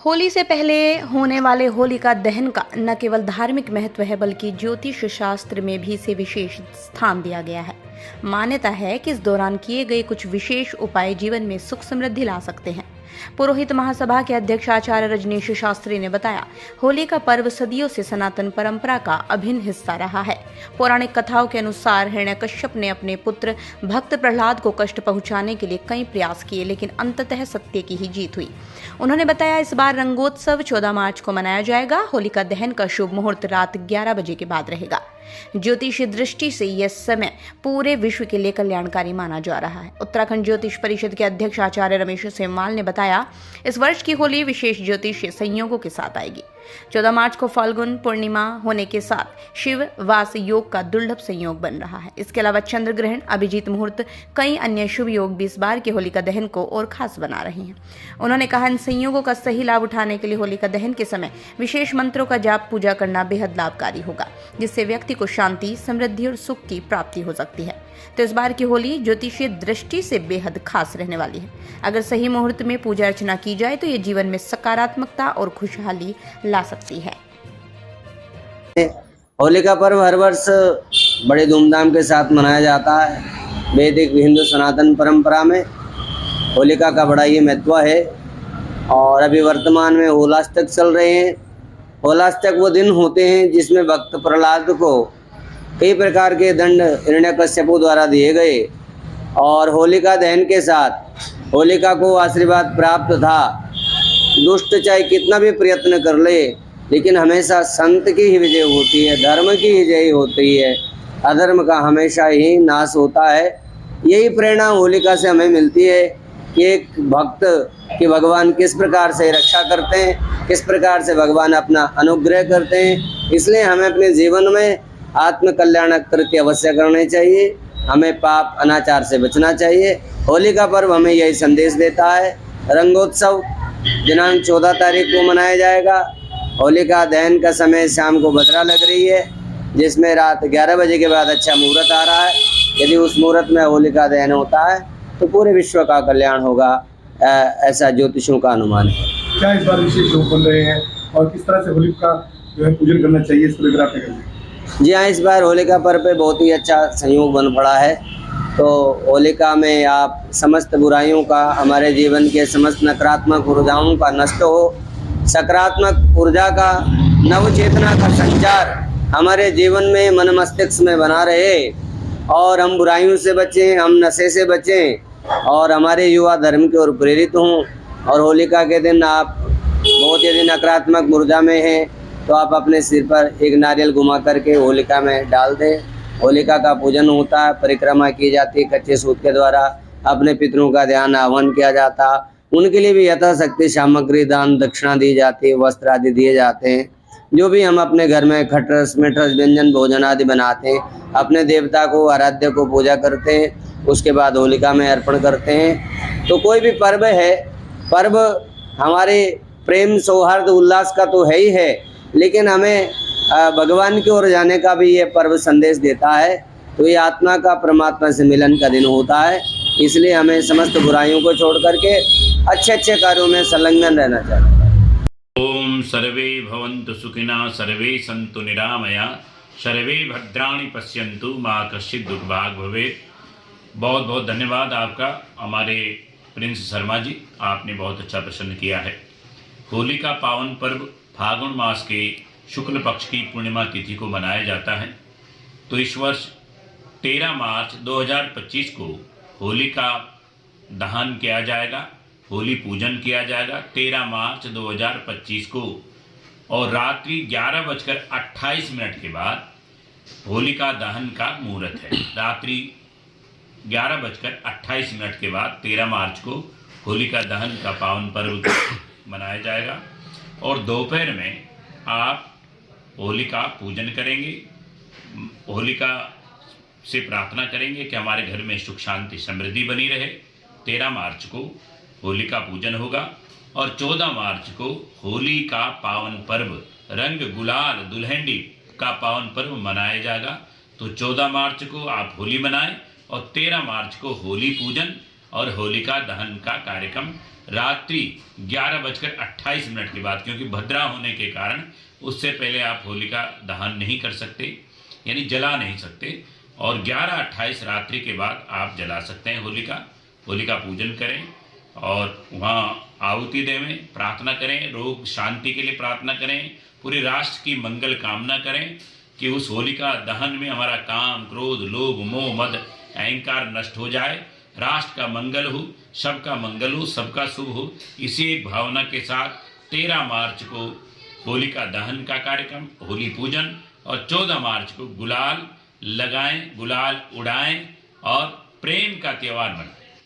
होली से पहले होने वाले होलिका दहन का न केवल धार्मिक महत्व है बल्कि ज्योतिष शास्त्र में भी इसे विशेष स्थान दिया गया है। मान्यता है कि इस दौरान किए गए कुछ विशेष उपाय जीवन में सुख समृद्धि ला सकते हैं। पुरोहित महासभा के अध्यक्ष आचार्य रजनीश शास्त्री ने बताया, होली का पर्व सदियों से सनातन परंपरा का अभिन्न हिस्सा रहा है। पौराणिक कथाओं के अनुसार हिरण्यकश्यप ने अपने पुत्र भक्त प्रहलाद को कष्ट पहुंचाने के लिए कई प्रयास किए, लेकिन अंततः सत्य की ही जीत हुई। उन्होंने बताया, इस बार रंगोत्सव 14 मार्च को मनाया जाएगा। होलिका दहन का शुभ मुहूर्त रात 11 बजे के बाद रहेगा। ज्योतिषीय दृष्टि से यह समय पूरे विश्व के लिए कल्याणकारी माना जा रहा है। उत्तराखंड ज्योतिष परिषद के अध्यक्ष आचार्य रमेश सेमवाल ने बताया, इस वर्ष की होली विशेष ज्योतिषीय संयोगों के साथ आएगी। 14 मार्च को फाल्गुन पूर्णिमा होने के साथ शिव वास योग का दुर्लभ संयोग बन रहा है। इसके अलावा चंद्र ग्रहण, अभिजीत मुहूर्त, कई अन्य शुभ योग भी इस बार के होलिका दहन को और खास बना रहे हैं। उन्होंने कहा, इन संयोगों का सही लाभ उठाने के लिए होलिका दहन के समय विशेष मंत्रों का जाप पूजा करना बेहद लाभकारी होगा, जिससे व्यक्ति को शांति, समृद्धि और सुख की प्राप्ति हो सकती है। तो इस बार की होली ज्योतिषीय दृष्टि से बेहद खास रहने वाली है। अगर सही मुहूर्त में पूजा अर्चना की जाए तो ये जीवन में सकारात्मकता और खुशहाली ला सकती है। होली का पर्व हर वर्ष बड़े धूमधाम के साथ मनाया जाता है। वैदिक हिंदू सनातन परंपरा में होलिका का बड़ा ही महत्व है और अभी वर्तमान में होलाष्टक चल रहे हैं। होलाष्टक वो दिन होते हैं जिसमें भक्त प्रहलाद को कई प्रकार के दंड हिरण्यकश्यपु द्वारा दिए गए और होलिका दहन के साथ होलिका को आशीर्वाद प्राप्त था। दुष्ट चाहे कितना भी प्रयत्न कर ले, लेकिन हमेशा संत की ही विजय होती है, धर्म की ही विजय होती है, अधर्म का हमेशा ही नाश होता है। यही प्रेरणा होलिका से हमें मिलती है कि एक भक्त कि भगवान किस प्रकार से रक्षा करते हैं, किस प्रकार से भगवान अपना अनुग्रह करते हैं। इसलिए हमें अपने जीवन में आत्म कल्याण कृत्य अवश्य करने चाहिए। हमें पाप अनाचार से बचना चाहिए। होली का पर्व हमें यही संदेश देता है। रंगोत्सव दिनांक 14 तारीख को मनाया जाएगा। होलिका दहन का समय शाम को भद्रा लग रही है, जिसमें रात 11 बजे के बाद अच्छा मुहूर्त आ रहा है। यदि उस मुहूर्त में होलिका दहन होता है तो पूरे विश्व का कल्याण होगा, ऐसा ज्योतिषों का अनुमान है। क्या इस बार विशेष योग बन रहे हैं और किस तरह से होली का जो है पूजन करना चाहिए, इसको लेकर आप क्या करेंगे? जी हाँ, इस बार होलिका पर्व पे बहुत ही अच्छा संयोग बन पड़ा है। तो होलिका में आप समस्त बुराइयों का, हमारे जीवन के समस्त नकारात्मक ऊर्जाओं का नष्ट हो, सकारात्मक ऊर्जा का, नव चेतना का संचार हमारे जीवन में, मन मस्तिष्क में बना रहे और हम बुराइयों से बचें, हम नशे से बचें और हमारे युवा धर्म की ओर प्रेरित हों। और होलिका के दिन आप बहुत यदि नकारात्मक ऊर्जा में हैं तो आप अपने सिर पर एक नारियल घुमा करके होलिका में डाल दें। होलिका का पूजन होता है, परिक्रमा की जाती है, कच्चे सूत के द्वारा अपने पितरों का ध्यान आह्वान किया जाता, उनके लिए भी यथाशक्ति सामग्री दान दक्षिणा दी जाती है, वस्त्र आदि दिए जाते हैं। जो भी हम अपने घर में खटरस मिठरस व्यंजन भोजन आदि बनाते हैं, अपने देवता को, आराध्य को पूजा करते हैं, उसके बाद होलिका में अर्पण करते हैं। तो कोई भी पर्व है, पर्व हमारे प्रेम सौहार्द उल्लास का तो है ही है, लेकिन हमें भगवान की ओर जाने का भी ये पर्व संदेश देता है। तो ये आत्मा का परमात्मा से मिलन का दिन होता है। इसलिए हमें समस्त बुराइयों को छोड़ करके अच्छे अच्छे कार्यों में संलग्न रहना चाहिए। ओम सर्वे भवन्तु सुखिनः, सर्वे सन्तु निरामया, सर्वे भद्राणि पश्यन्तु, मा कश्चित् दुर्भाग् भवेत्। बहुत बहुत धन्यवाद आपका हमारे प्रिंस शर्मा जी, आपने बहुत अच्छा प्रश्न किया है। होली का पावन पर्व फागुन मास के शुक्ल पक्ष की पूर्णिमा तिथि को मनाया जाता है। तो इस वर्ष 13 मार्च 2025 को होली का दहन किया जाएगा, होली पूजन किया जाएगा 13 मार्च 2025 को, और रात्रि 11:28 के बाद होलिका दहन का मुहूर्त है। रात्रि 11:28 के बाद 13 मार्च को होलिका दहन का पावन पर्व मनाया जाएगा और दोपहर में आप होलिका पूजन करेंगे, होलिका से प्रार्थना करेंगे कि हमारे घर में सुख शांति समृद्धि बनी रहे। 13 मार्च को होलिका पूजन होगा और 14 मार्च को होली का पावन पर्व रंग गुलाल दुल्हनडी का पावन पर्व मनाया जाएगा। तो 14 मार्च को आप होली मनाएं और 13 मार्च को होली पूजन और होलिका दहन का कार्यक्रम रात्रि 11:28 के बाद, क्योंकि भद्रा होने के कारण उससे पहले आप होलिका दहन नहीं कर सकते, यानी जला नहीं सकते। और 11:28 रात्रि के बाद आप जला सकते हैं होलिका पूजन करें और वहाँ आहुति देवें, प्रार्थना करें, रोग शांति के लिए प्रार्थना करें, पूरे राष्ट्र की मंगल कामना करें कि उस होलिका दहन में हमारा काम, क्रोध, लोभ, मोह, मद, अहंकार नष्ट हो जाए, राष्ट्र का मंगल हो, सबका मंगल हो, सबका शुभ हो। इसी एक भावना के साथ 13 मार्च को होलिका दहन का कार्यक्रम, होली पूजन, और 14 मार्च को गुलाल लगाएं, गुलाल उड़ाएं और प्रेम का त्यौहार मनाएं।